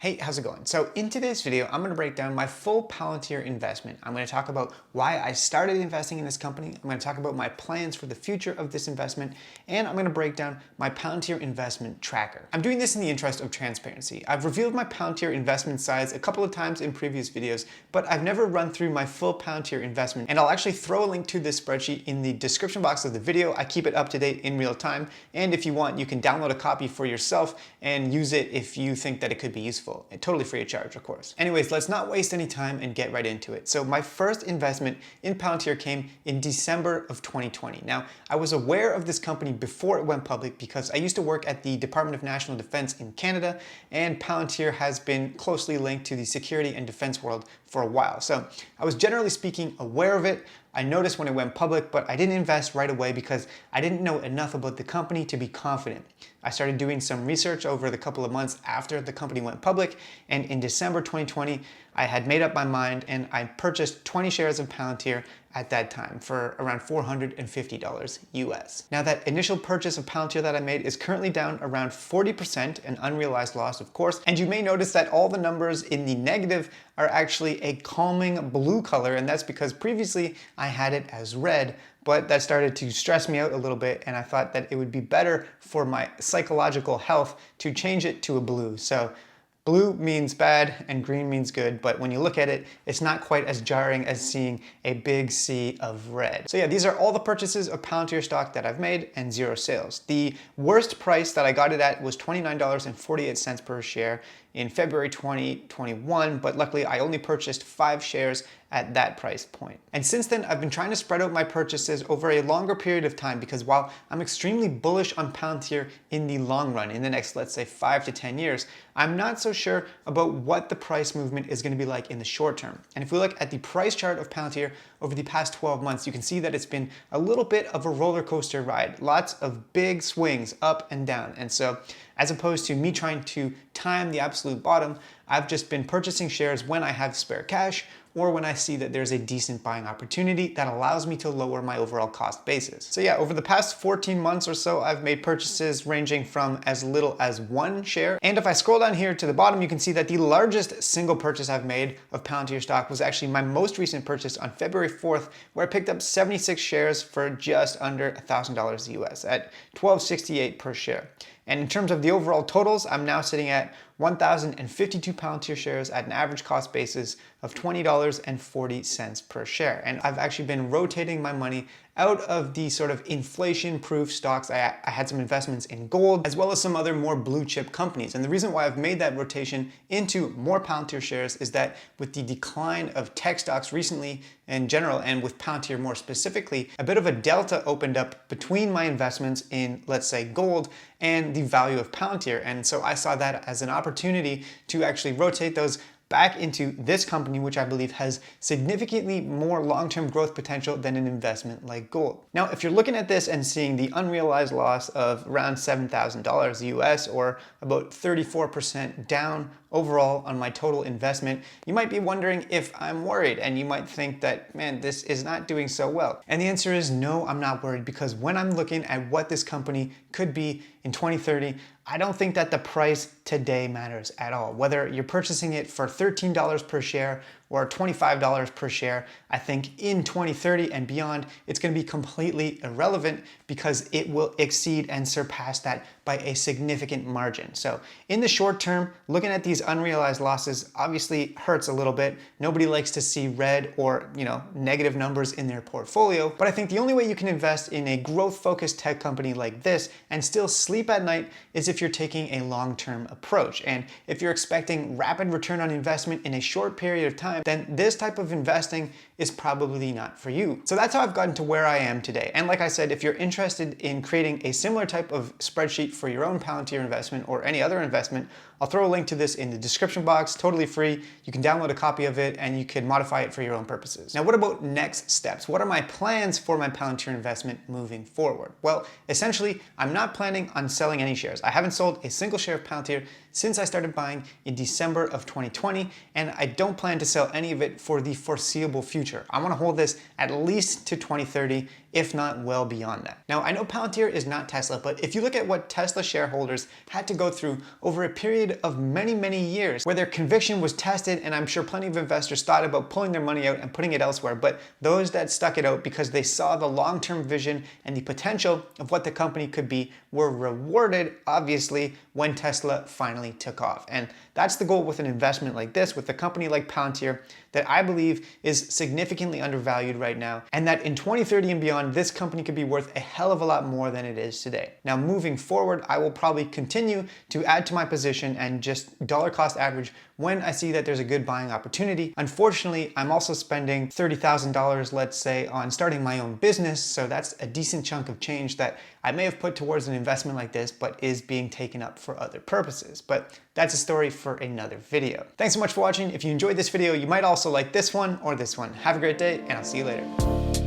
Hey, how's it going? So in today's video, I'm going to break down my full Palantir investment. I'm going to talk about why I started investing in this company. I'm going to talk about my plans for the future of this investment, and I'm going to break down my Palantir investment tracker. I'm doing this in the interest of transparency. I've revealed my Palantir investment size a couple of times in previous videos, but I've never run through my full Palantir investment, and I'll actually throw a link to this spreadsheet in the description box of the video. I keep it up to date in real time, and if you want, you can download a copy for yourself and use it if you think that it could be useful. Totally free of charge, of course. Anyways, let's not waste any time and get right into it. So my first investment in Palantir came in December of 2020. Now, I was aware of this company before it went public because I used to work at the Department of National Defense in Canada, and Palantir has been closely linked to the security and defense world for a while. So I was generally speaking aware of it. I noticed when it went public, but I didn't invest right away because I didn't know enough about the company to be confident. I started doing some research over the couple of months after the company went public, and in December 2020, I had made up my mind and I purchased 20 shares of Palantir at that time for around $450 US. Now that initial purchase of Palantir that I made is currently down around 40%, an unrealized loss of course, and you may notice that all the numbers in the negative are actually a calming blue color, and that's because previously I had it as red, but that started to stress me out a little bit, and I thought that it would be better for my psychological health to change it to a blue. So blue means bad and green means good, but when you look at it, it's not quite as jarring as seeing a big sea of red. So yeah, these are all the purchases of Palantir stock that I've made and zero sales. The worst price that I got it at was $29.48 per share in February 2021, but luckily I only purchased 5 shares at that price point. And since then, I've been trying to spread out my purchases over a longer period of time because while I'm extremely bullish on Palantir in the long run, in the next, let's say 5 to 10 years, I'm not so sure about what the price movement is going to be like in the short term. And if we look at the price chart of Palantir over the past 12 months, you can see that it's been a little bit of a roller coaster ride, lots of big swings up and down. And so as opposed to me trying to time the absolute bottom, I've just been purchasing shares when I have spare cash or when I see that there's a decent buying opportunity that allows me to lower my overall cost basis. So yeah, over the past 14 months or so, I've made purchases ranging from as little as 1 share. And if I scroll down here to the bottom, you can see that the largest single purchase I've made of Palantir stock was actually my most recent purchase on February 4th, where I picked up 76 shares for just under $1,000 US at $12.68 per share. And in terms of the overall totals, I'm now sitting at 1,052 Palantir shares at an average cost basis of $20.40 per share. And I've actually been rotating my money out of the sort of inflation-proof stocks. I had some investments in gold, as well as some other more blue chip companies. And the reason why I've made that rotation into more Palantir shares is that with the decline of tech stocks recently in general, and with Palantir more specifically, a bit of a delta opened up between my investments in, let's say, gold and the value of Palantir. And so I saw that as an opportunity to actually rotate those back into this company, which I believe has significantly more long-term growth potential than an investment like gold. Now, if you're looking at this and seeing the unrealized loss of around $7,000 US, or about 34% down overall on my total investment, you might be wondering if I'm worried, and you might think that, man, this is not doing so well. And the answer is no, I'm not worried, because when I'm looking at what this company could be in 2030, I don't think that the price today matters at all. Whether you're purchasing it for $13 per share or $25 per share, I think in 2030 and beyond, it's going to be completely irrelevant because it will exceed and surpass that by a significant margin. So in the short term, looking at these unrealized losses obviously hurts a little bit. Nobody likes to see red or, negative numbers in their portfolio, but I think the only way you can invest in a growth-focused tech company like this and still sleep at night is if you're taking a long-term approach. And if you're expecting rapid return on investment in a short period of time, then this type of investing is probably not for you. So that's how I've gotten to where I am today. And like I said, if you're interested in creating a similar type of spreadsheet for your own Palantir investment or any other investment, I'll throw a link to this in the description box, totally free. You can download a copy of it and you can modify it for your own purposes. Now, what about next steps? What are my plans for my Palantir investment moving forward? Well, essentially, I'm not planning on selling any shares. I haven't sold a single share of Palantir since I started buying in December of 2020, and I don't plan to sell any of it for the foreseeable future. I want to hold this at least to 2030, if not well beyond that. Now, I know Palantir is not Tesla, but if you look at what Tesla shareholders had to go through over a period of many, many years where their conviction was tested, and I'm sure plenty of investors thought about pulling their money out and putting it elsewhere, but those that stuck it out because they saw the long-term vision and the potential of what the company could be were rewarded, obviously, when Tesla finally took off. And that's the goal with an investment like this, with a company like Palantir, that I believe is significantly undervalued right now, and that in 2030 and beyond, this company could be worth a hell of a lot more than it is today. Now, moving forward, I will probably continue to add to my position and just dollar cost average when I see that there's a good buying opportunity. Unfortunately, I'm also spending $30,000, let's say, on starting my own business, so that's a decent chunk of change that I may have put towards an investment like this, but is being taken up for other purposes. But that's a story for another video. Thanks so much for watching. If you enjoyed this video, you might also like this one or this one. Have a great day, and I'll see you later.